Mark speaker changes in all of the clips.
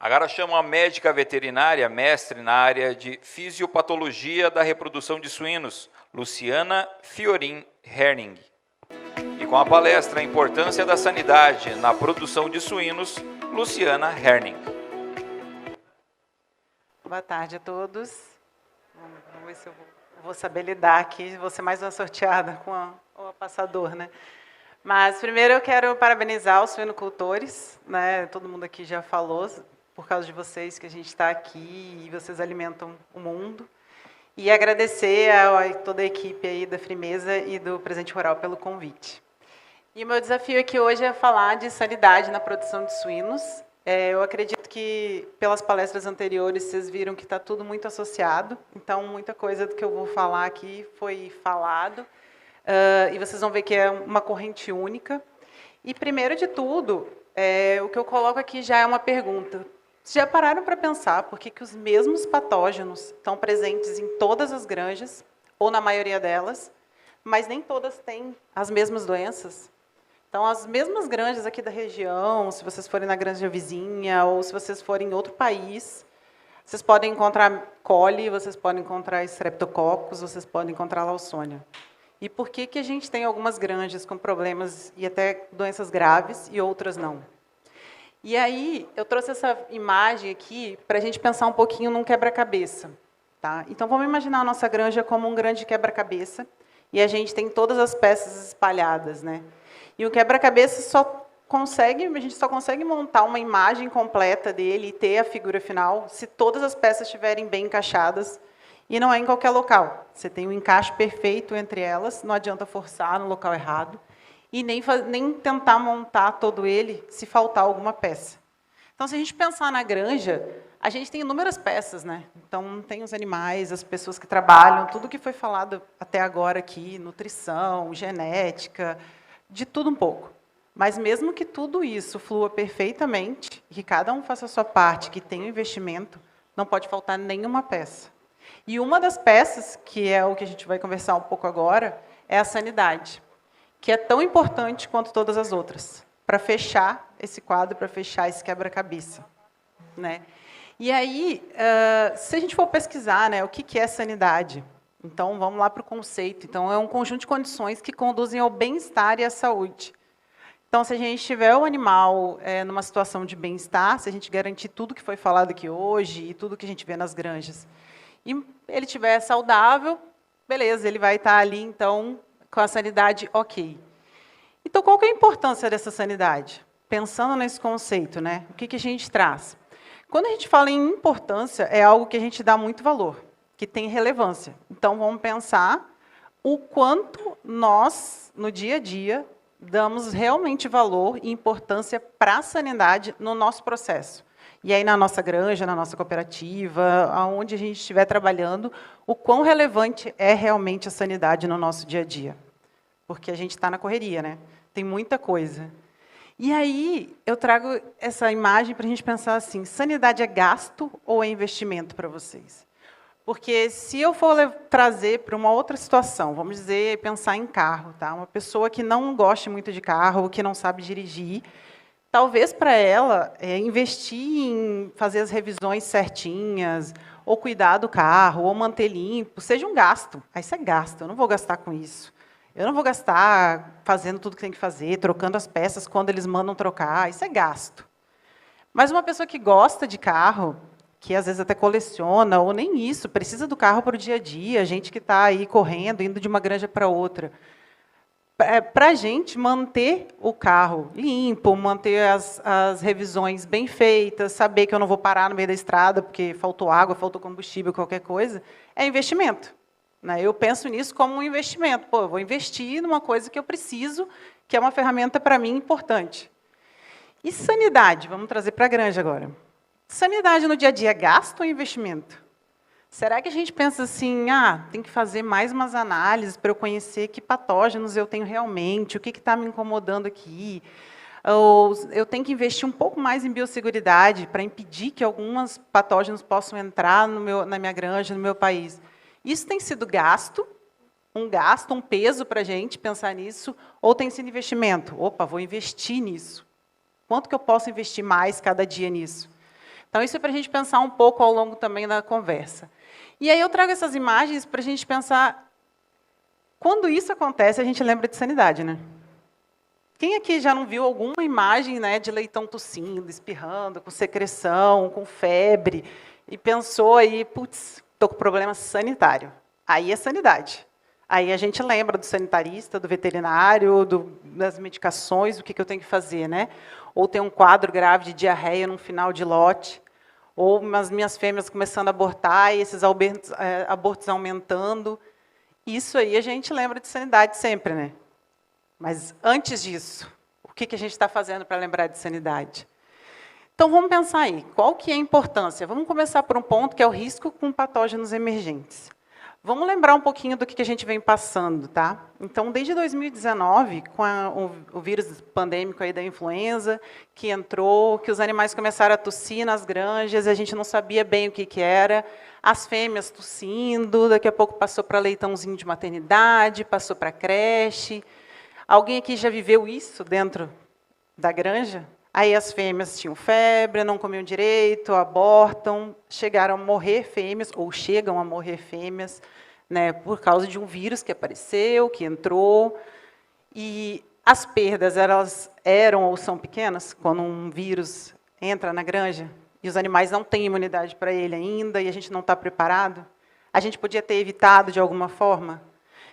Speaker 1: Agora chamo a médica veterinária, mestre na área de fisiopatologia da reprodução de suínos, Luciana Fiorin Herning. E com a palestra A Importância da Sanidade na Produção de Suínos, Luciana Herning.
Speaker 2: Boa tarde a todos. Vamos ver se eu vou saber lidar aqui, vou ser mais uma sorteada com o passador, né? Mas primeiro eu quero parabenizar os suinocultores, né? Todo mundo aqui já falou, por causa de vocês que a gente está aqui e vocês alimentam o mundo. E agradecer a toda a equipe aí da Frimeza e do Presente Rural pelo convite. E o meu desafio aqui hoje é falar de sanidade na produção de suínos. Eu acredito que, pelas palestras anteriores, vocês viram que está tudo muito associado. Então, muita coisa do que eu vou falar aqui foi falado. E vocês vão ver que é uma corrente única. E, primeiro de tudo, o que eu coloco aqui já é uma pergunta. Vocês já pararam para pensar por que os mesmos patógenos estão presentes em todas as granjas, ou na maioria delas, mas nem todas têm as mesmas doenças? Então, as mesmas granjas aqui da região, se vocês forem na granja vizinha, ou se vocês forem em outro país, vocês podem encontrar coli, vocês podem encontrar streptococcus, vocês podem encontrar lawsonia. E por que a gente tem algumas granjas com problemas e até doenças graves e outras não? E aí, eu trouxe essa imagem aqui para a gente pensar um pouquinho num quebra-cabeça. Tá? Então, vamos imaginar a nossa granja como um grande quebra-cabeça, e a gente tem todas as peças espalhadas, né? E o quebra-cabeça a gente só consegue montar uma imagem completa dele e ter a figura final se todas as peças estiverem bem encaixadas, e não é em qualquer local. Você tem um encaixe perfeito entre elas, não adianta forçar no local errado, e nem tentar montar todo ele se faltar alguma peça. Então, se a gente pensar na granja, a gente tem inúmeras peças, né? Então, tem os animais, as pessoas que trabalham, tudo que foi falado até agora aqui, nutrição, genética, de tudo um pouco. Mas mesmo que tudo isso flua perfeitamente, que cada um faça a sua parte, que tenha um investimento, não pode faltar nenhuma peça. E uma das peças, que é o que a gente vai conversar um pouco agora, é a sanidade, que é tão importante quanto todas as outras, para fechar esse quadro, para fechar esse quebra-cabeça, né? E aí, se a gente for pesquisar, né, o que é sanidade, então vamos lá para o conceito. Então, é um conjunto de condições que conduzem ao bem-estar e à saúde. Então, se a gente tiver o animal numa situação de bem-estar, se a gente garantir tudo que foi falado aqui hoje e tudo que a gente vê nas granjas, e ele estiver saudável, beleza, ele vai estar ali, então, com a sanidade ok. Então, qual que é a importância dessa sanidade? Pensando nesse conceito, né? O que a gente traz? Quando a gente fala em importância, é algo que a gente dá muito valor, que tem relevância. Então, vamos pensar o quanto nós, no dia a dia, damos realmente valor e importância para a sanidade no nosso processo. E aí, na nossa granja, na nossa cooperativa, aonde a gente estiver trabalhando, o quão relevante é realmente a sanidade no nosso dia a dia. Porque a gente está na correria, né? Tem muita coisa. E aí, eu trago essa imagem para a gente pensar assim, sanidade é gasto ou é investimento para vocês? Porque se eu for trazer para uma outra situação, vamos dizer, pensar em carro, tá? Uma pessoa que não gosta muito de carro, que não sabe dirigir, talvez para ela investir em fazer as revisões certinhas, ou cuidar do carro, ou manter limpo, seja um gasto. Aí isso é gasto, eu não vou gastar com isso. Eu não vou gastar fazendo tudo que tem que fazer, trocando as peças quando eles mandam trocar, isso é gasto. Mas uma pessoa que gosta de carro, que às vezes até coleciona, ou nem isso, precisa do carro para o dia a dia, gente que está aí correndo, indo de uma granja para outra. Para a gente manter o carro limpo, manter as revisões bem feitas, saber que eu não vou parar no meio da estrada porque faltou água, faltou combustível, qualquer coisa, é investimento. Né? Eu penso nisso como um investimento. Pô, eu vou investir numa coisa que eu preciso, que é uma ferramenta para mim importante. E sanidade? Vamos trazer para a granja agora. Sanidade no dia a dia é gasto ou investimento? Será que a gente pensa assim, tem que fazer mais umas análises para eu conhecer que patógenos eu tenho realmente, o que está me incomodando aqui? Ou eu tenho que investir um pouco mais em biosseguridade para impedir que alguns patógenos possam entrar na minha granja, no meu país? Isso tem sido gasto, um peso para a gente pensar nisso, ou tem sido investimento? Opa, vou investir nisso. Quanto que eu posso investir mais cada dia nisso? Então, isso é para a gente pensar um pouco ao longo também da conversa. E aí eu trago essas imagens para a gente pensar, quando isso acontece, a gente lembra de sanidade, né? Quem aqui já não viu alguma imagem, né, de leitão tossindo, espirrando, com secreção, com febre, e pensou aí, putz, estou com problema sanitário. Aí é sanidade. Aí a gente lembra do sanitarista, do veterinário, das medicações, o que eu tenho que fazer, né? Ou tem um quadro grave de diarreia no final de lote, ou as minhas fêmeas começando a abortar e esses abortos aumentando. Isso aí a gente lembra de sanidade sempre, né? Mas antes disso, o que a gente está fazendo para lembrar de sanidade? Então vamos pensar aí, qual que é a importância? Vamos começar por um ponto que é o risco com patógenos emergentes. Vamos lembrar um pouquinho do que a gente vem passando, tá? Então, desde 2019, com o vírus pandêmico aí da influenza, que entrou, que os animais começaram a tossir nas granjas, a gente não sabia bem o que era, as fêmeas tossindo, daqui a pouco passou para leitãozinho de maternidade, passou para creche. Alguém aqui já viveu isso dentro da granja? Aí as fêmeas tinham febre, não comiam direito, abortam, chegaram a morrer fêmeas, ou chegam a morrer fêmeas, né, por causa de um vírus que apareceu, que entrou. E as perdas, elas eram ou são pequenas, quando um vírus entra na granja, e os animais não têm imunidade para ele ainda, e a gente não está preparado. A gente podia ter evitado de alguma forma.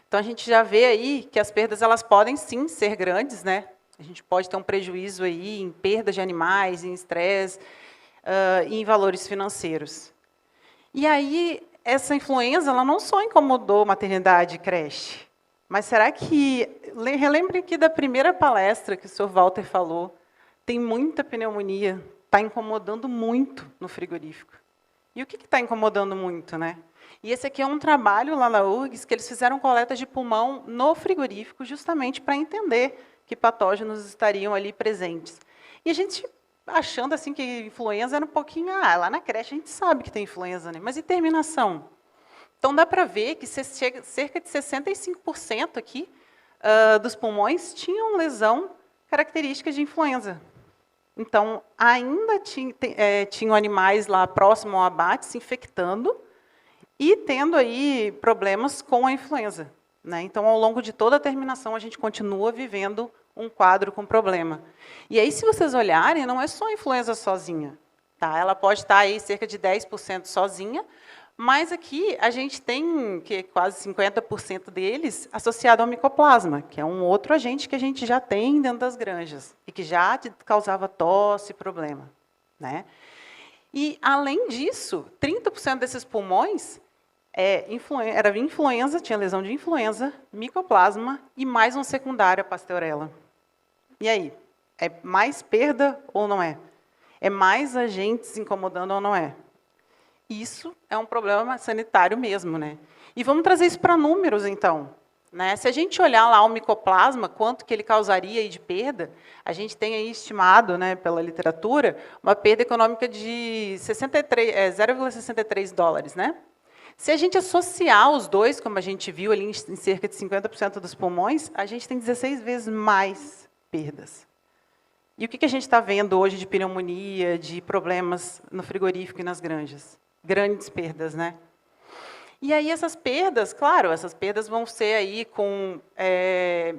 Speaker 2: Então, a gente já vê aí que as perdas elas podem, sim, ser grandes, né? A gente pode ter um prejuízo aí em perda de animais, em estresse, em valores financeiros. E aí, essa influenza ela não só incomodou maternidade e creche, mas será que... Relembrem aqui da primeira palestra que o Sr. Walter falou, tem muita pneumonia, está incomodando muito no frigorífico. E o que está incomodando muito, né? E esse aqui é um trabalho lá na URGS, que eles fizeram coleta de pulmão no frigorífico, justamente para entender que patógenos estariam ali presentes. E a gente achando assim que influenza era um pouquinho... lá na creche a gente sabe que tem influenza, né? Mas e terminação? Então, dá para ver que cerca de 65% aqui dos pulmões tinham lesão característica de influenza. Então, ainda tinham animais lá próximo ao abate se infectando e tendo aí problemas com a influenza, né? Então, ao longo de toda a terminação, a gente continua vivendo um quadro com problema. E aí, se vocês olharem, não é só a influenza sozinha. Tá? Ela pode estar aí cerca de 10% sozinha, mas aqui a gente tem quase 50% deles associado ao micoplasma, que é um outro agente que a gente já tem dentro das granjas e que já causava tosse e problema, né? E, além disso, 30% desses pulmões era influenza, tinha lesão de influenza, micoplasma e mais um secundário, a pasteurella. E aí? É mais perda ou não é? É mais agentes incomodando ou não é? Isso é um problema sanitário mesmo, né? E vamos trazer isso para números, então. Né? Se a gente olhar lá o micoplasma, quanto que ele causaria aí de perda, a gente tem aí estimado, né, pela literatura, uma perda econômica de 0,63 dólares. Né? Se a gente associar os dois, como a gente viu ali em cerca de 50% dos pulmões, a gente tem 16 vezes mais perdas. E o que a gente está vendo hoje de pneumonia, de problemas no frigorífico e nas granjas? Grandes perdas, né? E aí essas perdas, claro, essas perdas vão ser aí com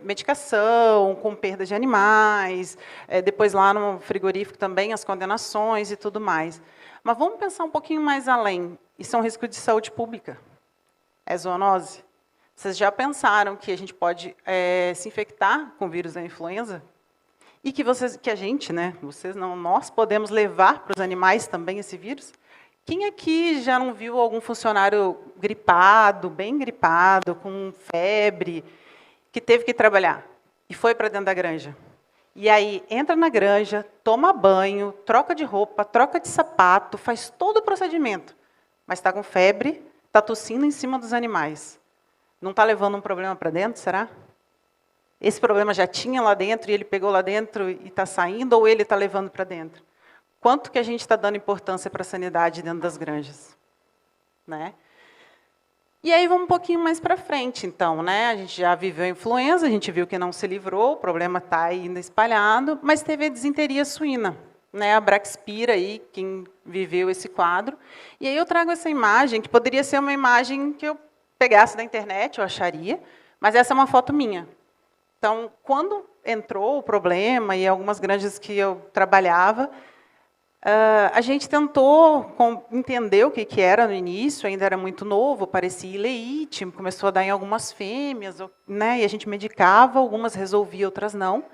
Speaker 2: medicação, com perda de animais, depois lá no frigorífico também as condenações e tudo mais. Mas vamos pensar um pouquinho mais além. Isso é um risco de saúde pública. É zoonose. Vocês já pensaram que a gente pode se infectar com o vírus da influenza? E que a gente, né, vocês não, nós podemos levar para os animais também esse vírus? Quem aqui já não viu algum funcionário gripado, bem gripado, com febre, que teve que trabalhar e foi para dentro da granja? E aí entra na granja, toma banho, troca de roupa, troca de sapato, faz todo o procedimento, mas está com febre, está tossindo em cima dos animais. Não está levando um problema para dentro, será? Esse problema já tinha lá dentro e ele pegou lá dentro e está saindo, ou ele está levando para dentro? Quanto que a gente está dando importância para a sanidade dentro das granjas? Né? E aí vamos um pouquinho mais para frente, então. Né? A gente já viveu a influenza, a gente viu que não se livrou, o problema está ainda espalhado, mas teve a disenteria suína. né, a Braxpira, aí, quem viveu esse quadro. E aí eu trago essa imagem, que poderia ser uma imagem que eu pegasse da internet, eu acharia, mas essa é uma foto minha. Então, quando entrou o problema, e algumas granjas que eu trabalhava, a gente tentou entender o que era no início, ainda era muito novo, parecia ileite, começou a dar em algumas fêmeas, né, e a gente medicava, algumas resolvia, outras não.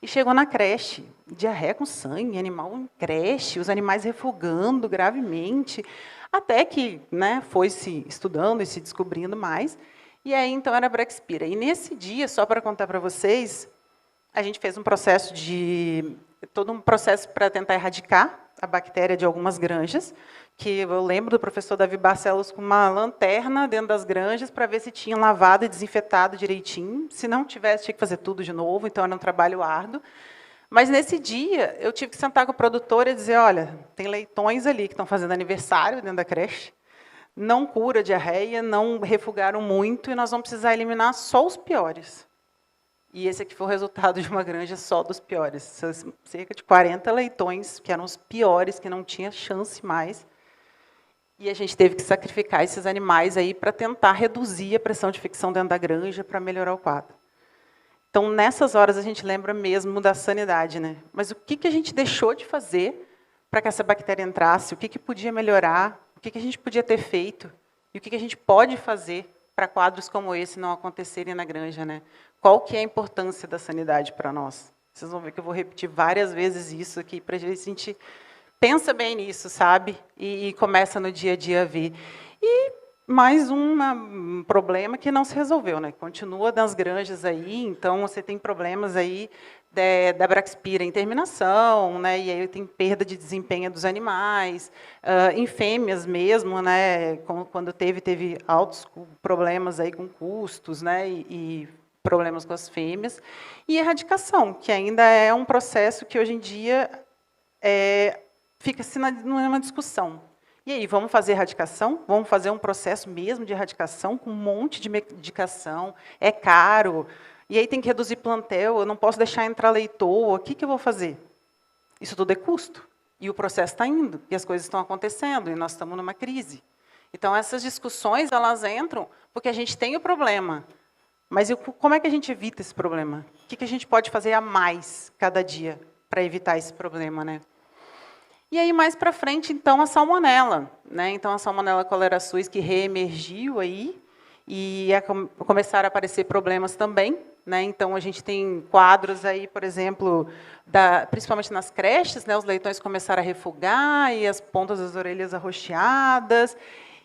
Speaker 2: E chegou na creche, diarreia com sangue, animal em creche, os animais refogando gravemente, até que, né, foi se estudando e se descobrindo mais. E aí, então, era a Braxpira. E nesse dia, só para contar para vocês, a gente fez todo um processo para tentar erradicar a bactéria de algumas granjas, que eu lembro do professor Davi Barcelos com uma lanterna dentro das granjas para ver se tinha lavado e desinfetado direitinho. Se não tivesse, tinha que fazer tudo de novo, então era um trabalho árduo. Mas, nesse dia, eu tive que sentar com o produtor e dizer, olha, tem leitões ali que estão fazendo aniversário dentro da creche, não cura diarreia, não refugaram muito, e nós vamos precisar eliminar só os piores. E esse aqui foi o resultado de uma granja só dos piores. Cerca de 40 leitões, que eram os piores, que não tinha chance mais. E a gente teve que sacrificar esses animais aí para tentar reduzir a pressão de infecção dentro da granja, para melhorar o quadro. Então, nessas horas, a gente lembra mesmo da sanidade, né? Mas o que a gente deixou de fazer para que essa bactéria entrasse? O que podia melhorar? O que a gente podia ter feito? E o que a gente pode fazer para quadros como esse não acontecerem na granja, né? Qual que é a importância da sanidade para nós? Vocês vão ver que eu vou repetir várias vezes isso aqui, para a gente pensa bem nisso, sabe? E começa no dia a dia a ver. E mais um problema que não se resolveu, né? Continua nas granjas aí, então você tem problemas aí da Braxpira em terminação, né? E aí tem perda de desempenho dos animais, em fêmeas mesmo, né? Quando teve altos problemas aí com custos, né? E problemas com as fêmeas, e erradicação, que ainda é um processo que hoje em dia fica-se numa discussão. E aí, vamos fazer erradicação? Vamos fazer um processo mesmo de erradicação com um monte de medicação? É caro. E aí tem que reduzir plantel, eu não posso deixar entrar leitor, o que eu vou fazer? Isso tudo é custo. E o processo está indo, e as coisas estão acontecendo, e nós estamos numa crise. Então, essas discussões, elas entram porque a gente tem o problema. Mas como é que a gente evita esse problema? O que a gente pode fazer a mais cada dia para evitar esse problema, né? E aí, mais para frente, então, a salmonela, né? Então, a salmonela cholera suis que reemergiu aí, e começaram a aparecer problemas também, né? Então, a gente tem quadros aí, por exemplo, principalmente nas creches, né? Os leitões começaram a refugar, e as pontas das orelhas arroxeadas.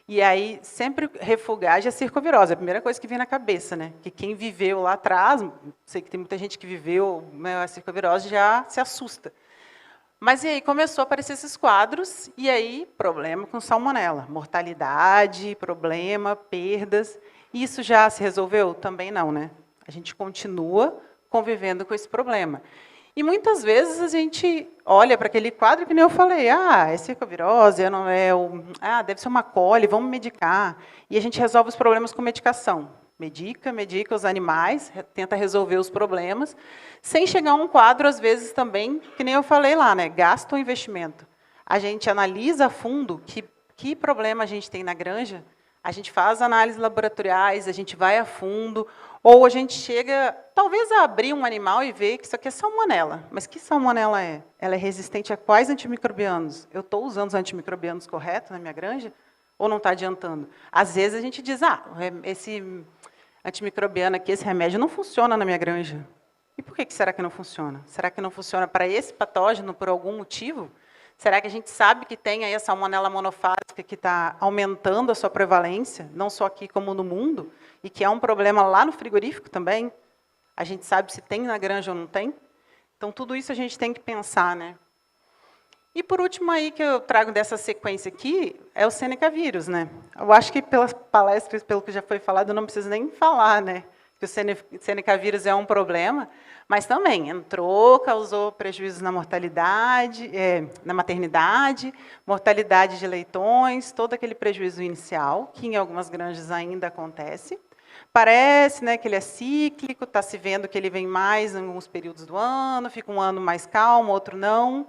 Speaker 2: E aí, sempre refugagem é circovirose, é a primeira coisa que vem na cabeça, né? Que quem viveu lá atrás, sei que tem muita gente que viveu, né, a circovirose já se assusta. Mas e aí começou a aparecer esses quadros, e aí problema com salmonela, mortalidade, problema, perdas. Isso já se resolveu? Também não, né? A gente continua convivendo com esse problema. E muitas vezes a gente olha para aquele quadro que nem eu falei, é circovirose, não é deve ser uma coli, vamos medicar. E a gente resolve os problemas com medicação. Medica os animais, tenta resolver os problemas, sem chegar a um quadro, às vezes, também, que nem eu falei lá, né? Gasto ou investimento. A gente analisa a fundo que problema a gente tem na granja, a gente faz análises laboratoriais, a gente vai a fundo, ou a gente chega, talvez, a abrir um animal e ver que isso aqui é salmonela. Mas que salmonela é? Ela é resistente a quais antimicrobianos? Eu estou usando os antimicrobianos corretos na minha granja? Ou não está adiantando? Às vezes a gente diz, esse antimicrobiano aqui, esse remédio não funciona na minha granja. E por que será que não funciona? Será que não funciona para esse patógeno por algum motivo? Será que a gente sabe que tem aí a salmonela monofásica que está aumentando a sua prevalência, não só aqui como no mundo, e que é um problema lá no frigorífico também? A gente sabe se tem na granja ou não tem? Então, tudo isso a gente tem que pensar, né? E, por último, aí que eu trago dessa sequência aqui, é o Seneca vírus, né? Eu acho que pelas palestras, pelo que já foi falado, eu não preciso nem falar, né? Que o Seneca vírus é um problema, mas também entrou, causou prejuízos na mortalidade, na maternidade, mortalidade de leitões, todo aquele prejuízo inicial, que em algumas granjas ainda acontece. Parece, né, que ele é cíclico, está se vendo que ele vem mais em alguns períodos do ano, fica um ano mais calmo, outro não.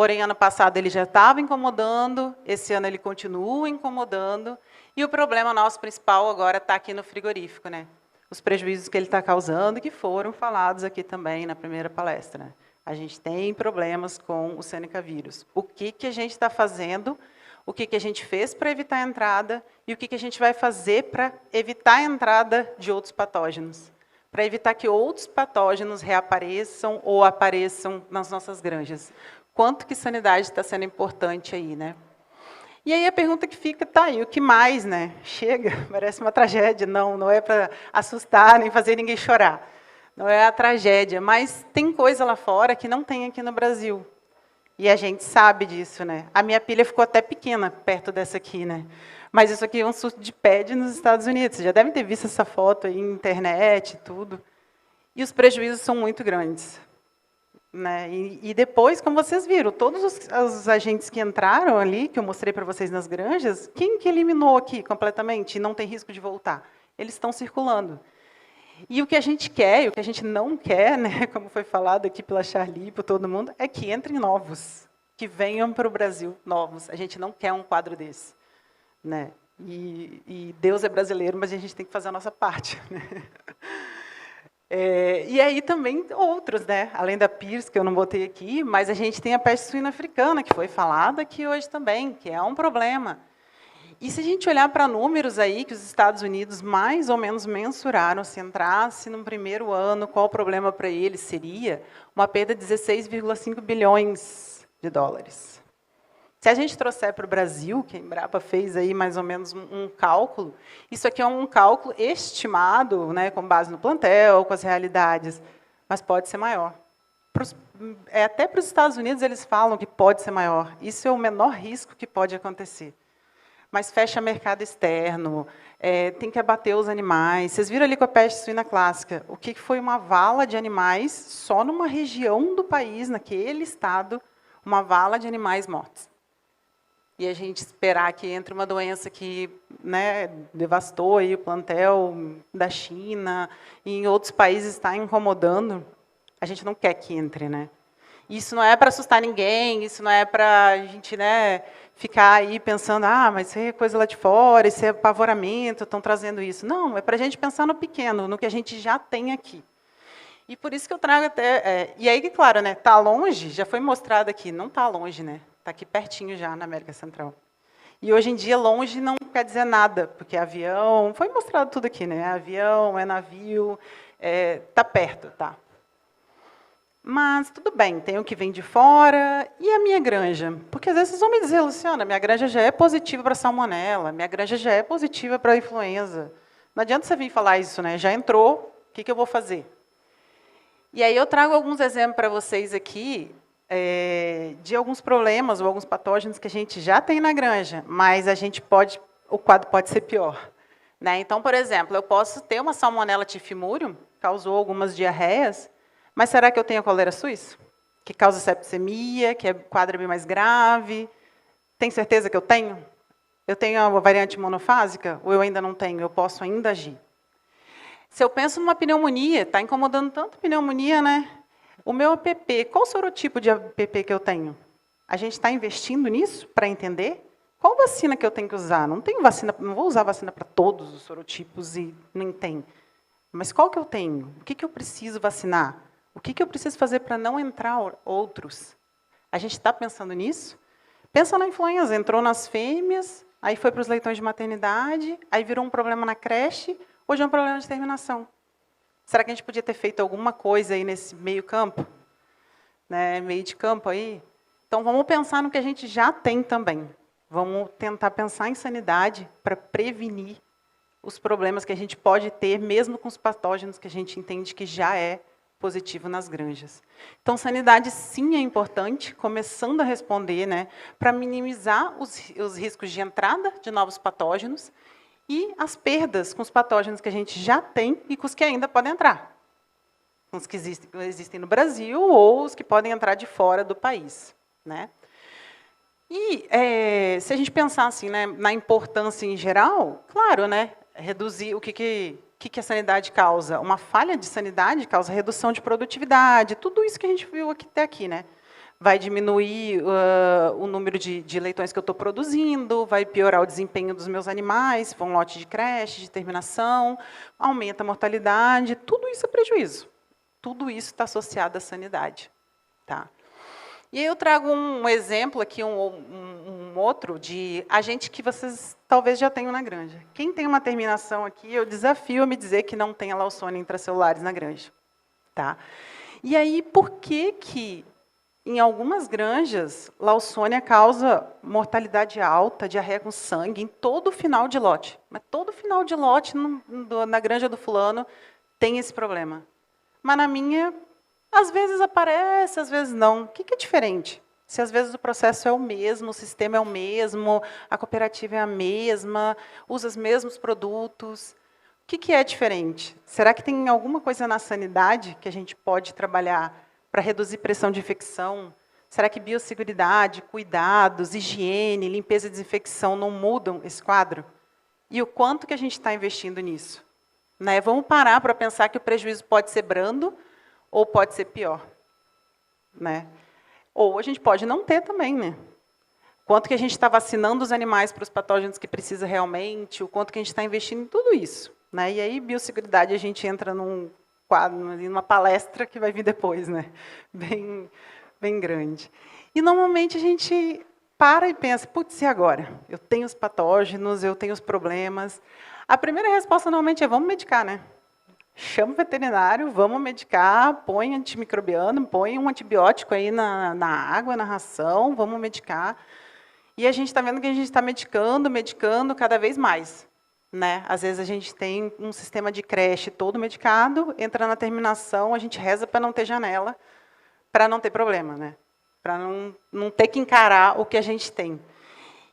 Speaker 2: Porém, ano passado ele já estava incomodando, esse ano ele continua incomodando, e o problema nosso principal agora está aqui no frigorífico, né? Os prejuízos que ele está causando, que foram falados aqui também na primeira palestra, né? A gente tem problemas com o Seneca vírus. O que a gente está fazendo, o que a gente fez para evitar a entrada e o que a gente vai fazer para evitar a entrada de outros patógenos, para evitar que outros patógenos reapareçam ou apareçam nas nossas granjas. Quanto que sanidade está sendo importante aí, né? E aí a pergunta que fica, tá aí, o que mais, né? Chega, parece uma tragédia, não é para assustar nem fazer ninguém chorar. Não é a tragédia, mas tem coisa lá fora que não tem aqui no Brasil. E a gente sabe disso, né? A minha pilha ficou até pequena perto dessa aqui, né? Mas isso aqui é um surto de PED nos Estados Unidos. Vocês já devem ter visto essa foto aí na internet e tudo. E os prejuízos são muito grandes, né? E depois, como vocês viram, todos os agentes que entraram ali, que eu mostrei para vocês nas granjas, quem que eliminou aqui completamente e não tem risco de voltar? Eles estão circulando. E o que a gente quer, e o que a gente não quer, né, como foi falado aqui pela Charlie e por todo mundo, é que entrem novos, que venham para o Brasil novos. A gente não quer um quadro desse, né? E Deus é brasileiro, mas a gente tem que fazer a nossa parte, né? E aí também outros, né? Além da PIRS, que eu não botei aqui, mas a gente tem a peste suína africana, que foi falada aqui hoje também, que é um problema. E se a gente olhar para números aí que os Estados Unidos mais ou menos mensuraram, se entrasse no primeiro ano, qual o problema para eles seria? Uma perda de 16,5 bilhões de dólares. Se a gente trouxer para o Brasil, que a Embrapa fez aí mais ou menos um cálculo, isso aqui é um cálculo estimado, né, com base no plantel, com as realidades, mas pode ser maior. Até para os Estados Unidos eles falam que pode ser maior. Isso é o menor risco que pode acontecer. Mas fecha mercado externo, tem que abater os animais. Vocês viram ali com a peste suína clássica, o que foi uma vala de animais, só numa região do país, naquele estado, uma vala de animais mortos. E a gente esperar que entre uma doença que, né, devastou aí o plantel da China, e em outros países está incomodando, a gente não quer que entre, né? Isso não é para assustar ninguém, isso não é para a gente, né, ficar aí pensando, mas isso é coisa lá de fora, isso é apavoramento, estão trazendo isso. Não, é para a gente pensar no pequeno, no que a gente já tem aqui. E por isso que eu trago até... e aí, claro, né, está longe, já foi mostrado aqui, não está longe, né? Está aqui pertinho já, na América Central. E hoje em dia, longe não quer dizer nada, porque avião... Foi mostrado tudo aqui, né? Avião, navio, está perto, tá? Mas tudo bem, tem o que vem de fora, e a minha granja? Porque às vezes vocês vão me dizer, Luciana, minha granja já é positiva para salmonela, minha granja já é positiva para influenza. Não adianta você vir falar isso, né? Já entrou, o que eu vou fazer? E aí eu trago alguns exemplos para vocês aqui, de alguns problemas ou alguns patógenos que a gente já tem na granja, mas o quadro pode ser pior, né? Então, por exemplo, eu posso ter uma salmonela tifimurium, causou algumas diarreias, mas será que eu tenho a cólera suíça? Que causa septicemia, que é quadro bem mais grave? Tem certeza que eu tenho? Eu tenho a variante monofásica ou eu ainda não tenho? Eu posso ainda agir. Se eu penso numa pneumonia, está incomodando tanto a pneumonia, né? O meu APP, qual o sorotipo de APP que eu tenho? A gente está investindo nisso para entender? Qual vacina que eu tenho que usar? Não tenho vacina, não vou usar vacina para todos os sorotipos e nem tem. Mas qual que eu tenho? O que eu preciso vacinar? O que eu preciso fazer para não entrar outros? A gente está pensando nisso? Pensa na influenza, entrou nas fêmeas, aí foi para os leitões de maternidade, aí virou um problema na creche, hoje é um problema de terminação. Será que a gente podia ter feito alguma coisa aí nesse meio campo? Né, meio de campo aí? Então, vamos pensar no que a gente já tem também. Vamos tentar pensar em sanidade para prevenir os problemas que a gente pode ter, mesmo com os patógenos que a gente entende que já é positivo nas granjas. Então, sanidade, sim, é importante, começando a responder, né, para minimizar os riscos de entrada de novos patógenos e as perdas com os patógenos que a gente já tem e com os que ainda podem entrar. Com os que existem no Brasil ou os que podem entrar de fora do país, né? E se a gente pensar assim, né, na importância em geral, claro, né, reduzir o que a sanidade causa? Uma falha de sanidade causa redução de produtividade, tudo isso que a gente viu aqui, até aqui, né? vai diminuir o número de leitões que eu estou produzindo, vai piorar o desempenho dos meus animais, se for um lote de creche, de terminação, aumenta a mortalidade, tudo isso é prejuízo. Tudo isso está associado à sanidade. Tá? E aí eu trago um exemplo aqui, um outro, de agente que vocês talvez já tenham na granja. Quem tem uma terminação aqui, eu desafio a me dizer que não tem Lawsonia intracelulares na granja. Tá? E aí, por que em algumas granjas, Lawsonia causa mortalidade alta, diarreia com sangue, em todo o final de lote? Mas todo final de lote, na granja do fulano, tem esse problema. Mas na minha, às vezes aparece, às vezes não. O que é diferente? Se às vezes o processo é o mesmo, o sistema é o mesmo, a cooperativa é a mesma, usa os mesmos produtos, o que é diferente? Será que tem alguma coisa na sanidade que a gente pode trabalhar para reduzir pressão de infecção? Será que biosseguridade, cuidados, higiene, limpeza e desinfecção não mudam esse quadro? E o quanto que a gente está investindo nisso? Né? Vamos parar para pensar que o prejuízo pode ser brando ou pode ser pior. Né? Ou a gente pode não ter também. Né? Quanto que a gente está vacinando os animais para os patógenos que precisa realmente, o quanto que a gente está investindo em tudo isso. Né? E aí, biosseguridade, a gente entra num quadro, numa palestra que vai vir depois, né? Bem grande. E, normalmente, a gente para e pensa, putz, e agora? Eu tenho os patógenos, eu tenho os problemas. A primeira resposta, normalmente, é vamos medicar, né? Chama o veterinário, vamos medicar, põe antimicrobiano, põe um antibiótico aí na água, na ração, vamos medicar. E a gente está vendo que a gente está medicando cada vez mais. Né? Às vezes a gente tem um sistema de creche todo medicado, entra na terminação, a gente reza para não ter janela, para não ter problema, né? Para não ter que encarar o que a gente tem.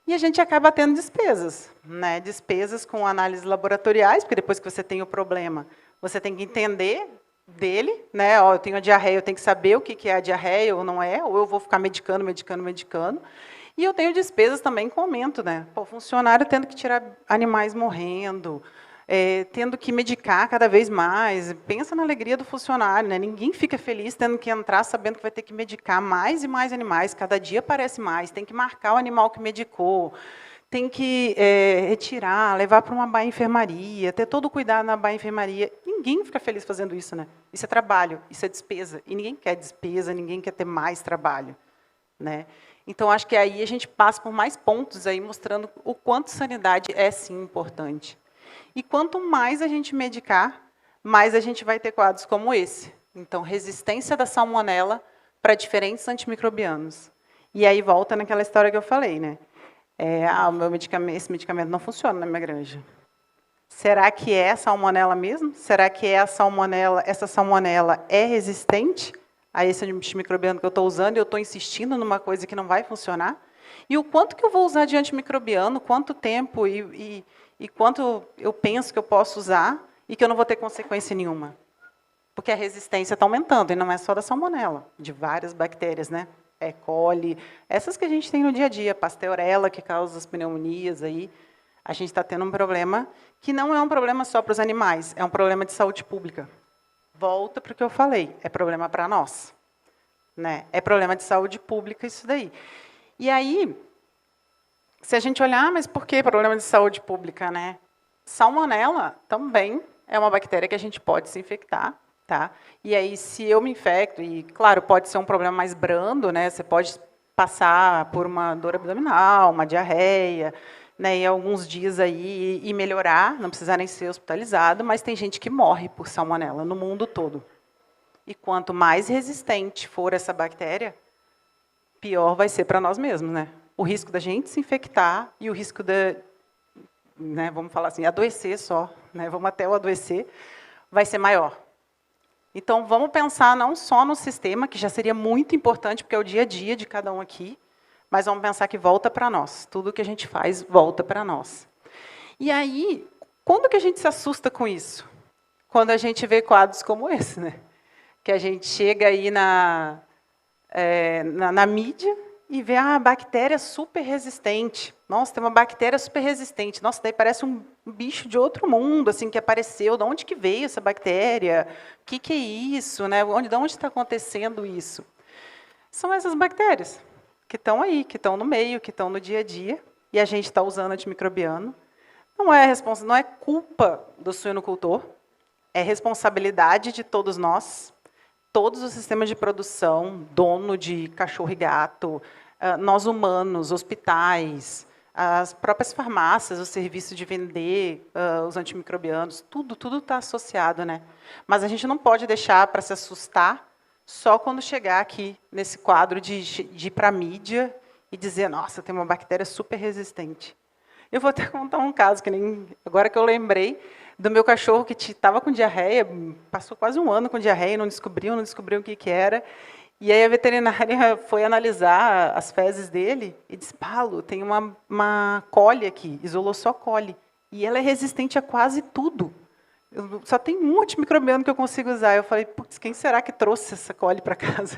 Speaker 2: E a gente acaba tendo despesas, né? Despesas com análises laboratoriais, porque depois que você tem o problema, você tem que entender dele, né? Ó, eu tenho a diarreia, eu tenho que saber o que é a diarreia ou não é, ou eu vou ficar medicando. E eu tenho despesas também com aumento, né? Pô, funcionário tendo que tirar animais morrendo, tendo que medicar cada vez mais. Pensa na alegria do funcionário, né? Ninguém fica feliz tendo que entrar sabendo que vai ter que medicar mais e mais animais, cada dia aparece mais, tem que marcar o animal que medicou, tem que retirar, levar para uma baia-enfermaria, ter todo o cuidado na baia-enfermaria. Ninguém fica feliz fazendo isso, né? Isso é trabalho, isso é despesa. E ninguém quer despesa, ninguém quer ter mais trabalho, né? Então, acho que aí a gente passa por mais pontos aí, mostrando o quanto sanidade é, sim, importante. E quanto mais a gente medicar, mais a gente vai ter quadros como esse. Então, resistência da salmonela para diferentes antimicrobianos. E aí volta naquela história que eu falei, né? Esse medicamento não funciona na minha granja. Será que é salmonela mesmo? Será que essa salmonela é resistente a esse antimicrobiano que eu estou usando, e eu estou insistindo numa coisa que não vai funcionar? E o quanto que eu vou usar de antimicrobiano, quanto tempo e quanto eu penso que eu posso usar e que eu não vou ter consequência nenhuma? Porque a resistência está aumentando, e não é só da salmonela, de várias bactérias, né? E. coli, essas que a gente tem no dia a dia, Pasteurella, que causa as pneumonias, aí, a gente está tendo um problema que não é um problema só para os animais, é um problema de saúde pública. Volta para o que eu falei, é problema para nós. Né? É problema de saúde pública isso daí. E aí, se a gente olhar, mas por que problema de saúde pública? Né? Salmonela também é uma bactéria que a gente pode se infectar. Tá? E aí, se eu me infecto, e claro, pode ser um problema mais brando, né? Você pode passar por uma dor abdominal, uma diarreia, né, e alguns dias aí e melhorar, não precisar nem ser hospitalizado, mas tem gente que morre por salmonela no mundo todo. E quanto mais resistente for essa bactéria, pior vai ser para nós mesmos, né? O risco da gente se infectar e o risco de, né, vamos falar assim, adoecer só, né, vamos até o adoecer, vai ser maior. Então, vamos pensar não só no sistema, que já seria muito importante, porque é o dia a dia de cada um aqui, mas vamos pensar que volta para nós. Tudo que a gente faz volta para nós. E aí, quando que a gente se assusta com isso? Quando a gente vê quadros como esse, né? Que a gente chega aí na mídia e vê a bactéria super resistente. Nossa, tem uma bactéria super resistente. Nossa, daí parece um bicho de outro mundo, assim, que apareceu. De onde que veio essa bactéria? O que é isso? Né? De onde está acontecendo isso? são essas bactérias que estão aí, que estão no meio, que estão no dia a dia, e a gente está usando antimicrobiano. Não é culpa do suinocultor, é responsabilidade de todos nós, todos os sistemas de produção, dono de cachorro e gato, nós humanos, hospitais, as próprias farmácias, o serviço de vender os antimicrobianos, tudo está associado, né? Mas a gente não pode deixar para se assustar só quando chegar aqui nesse quadro de ir para a mídia e dizer, nossa, tem uma bactéria super resistente. Eu vou até contar um caso, que nem agora que eu lembrei, do meu cachorro que estava com diarreia, passou quase um ano com diarreia, não descobriu o que era. E aí a veterinária foi analisar as fezes dele e disse, Paulo, tem uma coli aqui, isolou só coli. E ela é resistente a quase tudo. Só tem um antimicrobiano que eu consigo usar. Eu falei, putz, quem será que trouxe essa coli para casa?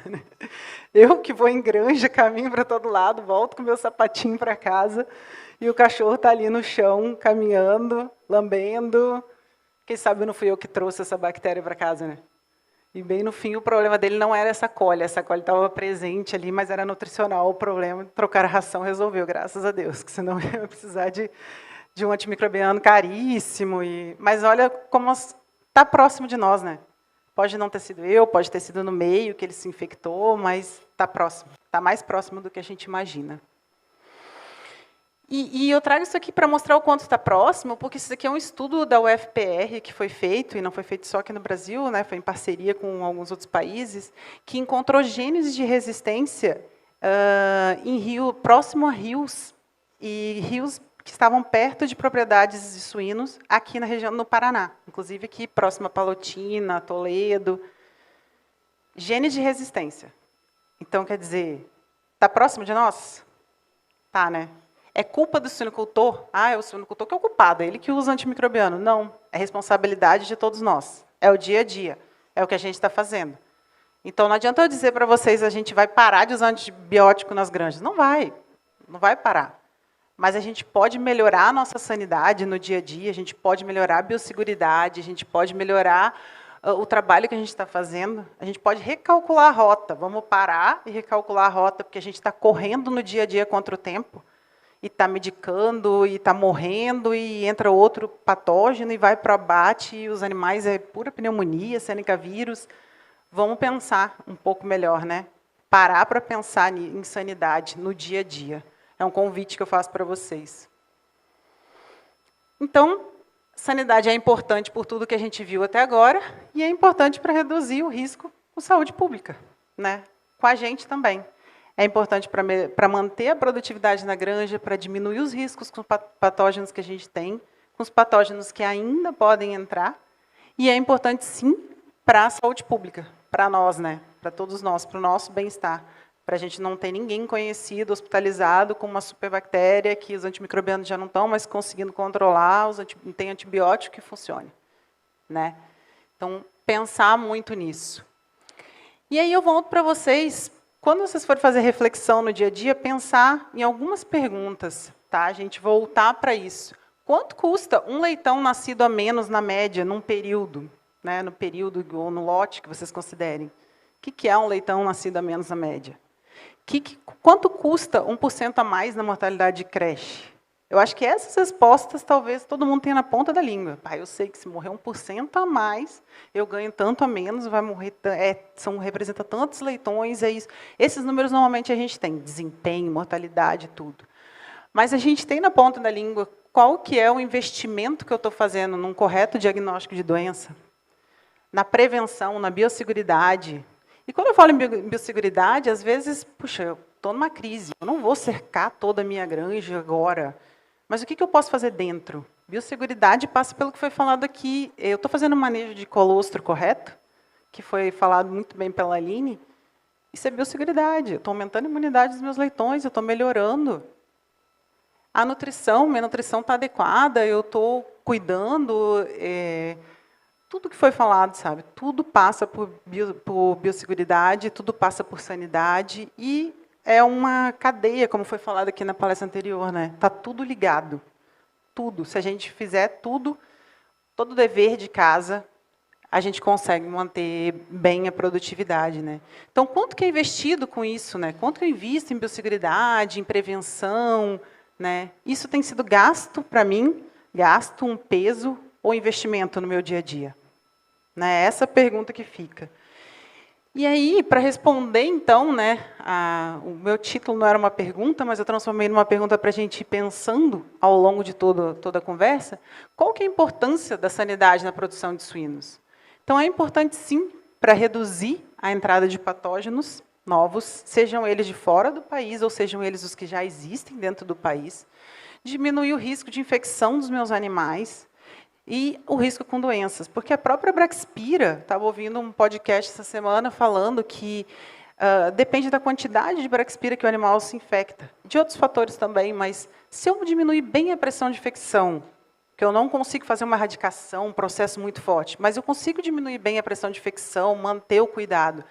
Speaker 2: Eu que vou em granja, caminho para todo lado, volto com meu sapatinho para casa, e o cachorro está ali no chão, caminhando, lambendo. Quem sabe não fui eu que trouxe essa bactéria para casa, né? E bem no fim, o problema dele não era essa coli estava presente ali, mas era nutricional o problema. Trocar a ração resolveu, graças a Deus, que senão eu ia precisar de um antimicrobiano caríssimo. Mas olha como está próximo de nós, né? Pode não ter sido eu, pode ter sido no meio que ele se infectou, mas está próximo, está mais próximo do que a gente imagina. E eu trago isso aqui para mostrar o quanto está próximo, porque isso aqui é um estudo da UFPR que foi feito, e não foi feito só aqui no Brasil, né, foi em parceria com alguns outros países, que encontrou genes de resistência próximo a rios, e rios que estavam perto de propriedades de suínos, aqui na região, no Paraná, inclusive aqui próximo a Palotina, Toledo. Genes de resistência. Então, quer dizer, está próximo de nós? Tá, né? É culpa do suinocultor? É o suinocultor que é o culpado, é ele que usa antimicrobiano. Não, é responsabilidade de todos nós. É o dia a dia, é o que a gente está fazendo. Então, não adianta eu dizer para vocês, a gente vai parar de usar antibiótico nas granjas. Não vai parar. Mas a gente pode melhorar a nossa sanidade no dia a dia, a gente pode melhorar a biosseguridade, a gente pode melhorar o trabalho que a gente está fazendo, a gente pode recalcular a rota. Vamos parar e recalcular a rota, porque a gente está correndo no dia a dia contra o tempo, e está medicando, e está morrendo, e entra outro patógeno, e vai para o abate, e os animais é pura pneumonia, seneca vírus. Vamos pensar um pouco melhor, né? Parar para pensar em sanidade no dia a dia. É um convite que eu faço para vocês. Então, sanidade é importante por tudo que a gente viu até agora, e é importante para reduzir o risco com saúde pública, né? Com a gente também. É importante para manter a produtividade na granja, para diminuir os riscos com os patógenos que a gente tem, com os patógenos que ainda podem entrar. E é importante, sim, para a saúde pública, para nós, né? Para todos nós, para o nosso bem-estar. Para a gente não ter ninguém conhecido, hospitalizado com uma superbactéria que os antimicrobianos já não estão mais conseguindo controlar, tem antibiótico que funcione, né? Então, pensar muito nisso. E aí eu volto para vocês. Quando vocês forem fazer reflexão no dia a dia, pensar em algumas perguntas, tá? A gente voltar para isso. Quanto custa um leitão nascido a menos na média, num período, né? No período ou no lote que vocês considerem? O que é um leitão nascido a menos na média? Quanto custa 1% a mais na mortalidade de creche? Eu acho que essas respostas, talvez, todo mundo tenha na ponta da língua. Eu sei que se morrer 1% a mais, eu ganho tanto a menos, vai morrer, representa tantos leitões, é isso. Esses números, normalmente, a gente tem, desempenho, mortalidade, tudo. Mas a gente tem na ponta da língua qual que é o investimento que eu estou fazendo num correto diagnóstico de doença, na prevenção, na biosseguridade. E quando eu falo em biosseguridade, às vezes, puxa, eu estou numa crise, eu não vou cercar toda a minha granja agora. Mas o que eu posso fazer dentro? Biosseguridade passa pelo que foi falado aqui. Eu estou fazendo um manejo de colostro correto, que foi falado muito bem pela Aline. Isso é biosseguridade. Eu estou aumentando a imunidade dos meus leitões, eu estou melhorando. A nutrição, minha nutrição está adequada, eu estou cuidando. Tudo que foi falado, sabe? Tudo passa por biosseguridade, tudo passa por sanidade e é uma cadeia, como foi falado aqui na palestra anterior, né? Está tudo ligado. Tudo. Se a gente fizer tudo, todo o dever de casa, a gente consegue manter bem a produtividade, né? Então, quanto que é investido com isso, né? Quanto que eu invisto em biosseguridade, em prevenção, né? Isso tem sido gasto para mim, gasto, um peso ou investimento no meu dia a dia? Né? Essa pergunta que fica. E aí, para responder, então, né, o meu título não era uma pergunta, mas eu transformei numa pergunta para a gente ir pensando ao longo de toda a conversa, qual que é a importância da sanidade na produção de suínos? Então, é importante, sim, para reduzir a entrada de patógenos novos, sejam eles de fora do país ou sejam eles os que já existem dentro do país, diminuir o risco de infecção dos meus animais, e o risco com doenças, porque a própria Braxpira, estava ouvindo um podcast essa semana falando que depende da quantidade de Braxpira que o animal se infecta, de outros fatores também, mas se eu diminuir bem a pressão de infecção, que eu não consigo fazer uma erradicação, um processo muito forte, mas eu consigo diminuir bem a pressão de infecção, manter o cuidado,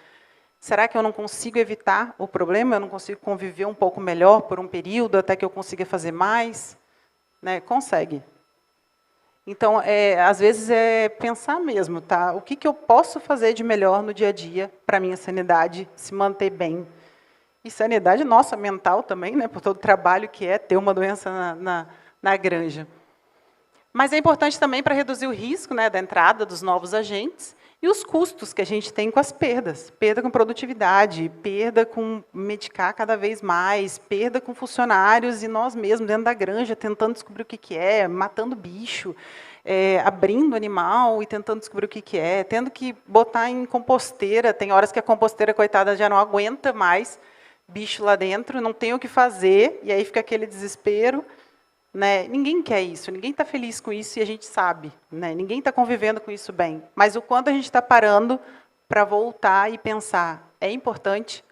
Speaker 2: será que eu não consigo evitar o problema? Eu não consigo conviver um pouco melhor por um período, até que eu consiga fazer mais? Né? Consegue. Então, às vezes, é pensar mesmo, tá? O que eu posso fazer de melhor no dia a dia para a minha sanidade se manter bem? E sanidade nossa, mental também, né? Por todo o trabalho que é ter uma doença na granja. Mas é importante também para reduzir o risco, né, da entrada dos novos agentes e os custos que a gente tem com as perdas. Perda com produtividade, perda com medicar cada vez mais, perda com funcionários e nós mesmos dentro da granja tentando descobrir o que é, matando bicho, abrindo animal e tentando descobrir o que é, tendo que botar em composteira. Tem horas que a composteira, coitada, já não aguenta mais bicho lá dentro, não tem o que fazer, e aí fica aquele desespero. Né? Ninguém quer isso, ninguém está feliz com isso e a gente sabe. Né? Ninguém está convivendo com isso bem. Mas o quanto a gente está parando para voltar e pensar, é importante,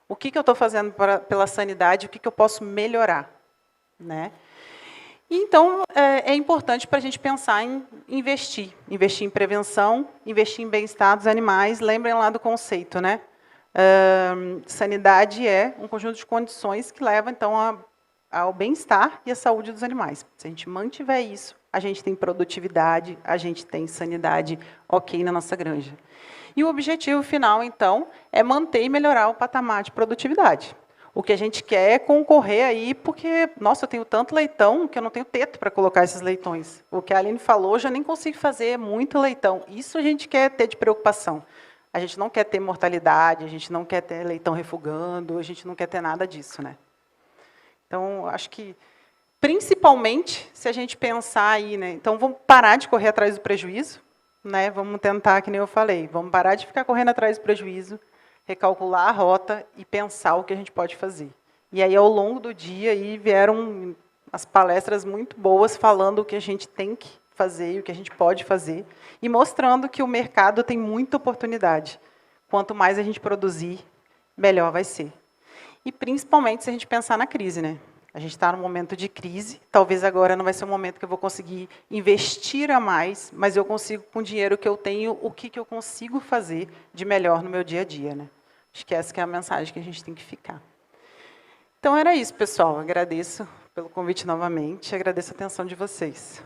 Speaker 2: o que eu estou fazendo pela sanidade, o que eu posso melhorar. Né? E, então, é importante para a gente pensar em investir. Investir em prevenção, investir em bem-estar dos animais. Lembrem lá do conceito. Né? Sanidade é um conjunto de condições que leva, então, ao bem-estar e à saúde dos animais. Se a gente mantiver isso, a gente tem produtividade, a gente tem sanidade ok na nossa granja. E o objetivo final, então, é manter e melhorar o patamar de produtividade. O que a gente quer é concorrer aí, porque, nossa, eu tenho tanto leitão que eu não tenho teto para colocar esses leitões. O que a Aline falou, eu já nem consigo fazer muito leitão. Isso a gente quer ter de preocupação. A gente não quer ter mortalidade, a gente não quer ter leitão refugando, a gente não quer ter nada disso, né? Então, acho que, principalmente, se a gente pensar aí, né, então vamos parar de correr atrás do prejuízo, né, vamos tentar, que nem eu falei, vamos parar de ficar correndo atrás do prejuízo, recalcular a rota e pensar o que a gente pode fazer. E aí, ao longo do dia, aí vieram as palestras muito boas falando o que a gente tem que fazer e o que a gente pode fazer, e mostrando que o mercado tem muita oportunidade. Quanto mais a gente produzir, melhor vai ser. E, principalmente, se a gente pensar na crise. Né? A gente está num momento de crise, talvez agora não vai ser um momento que eu vou conseguir investir a mais, mas eu consigo, com o dinheiro que eu tenho, o que eu consigo fazer de melhor no meu dia a dia. Né? Acho que essa que é a mensagem que a gente tem que ficar. Então, era isso, pessoal. Agradeço pelo convite novamente, agradeço a atenção de vocês.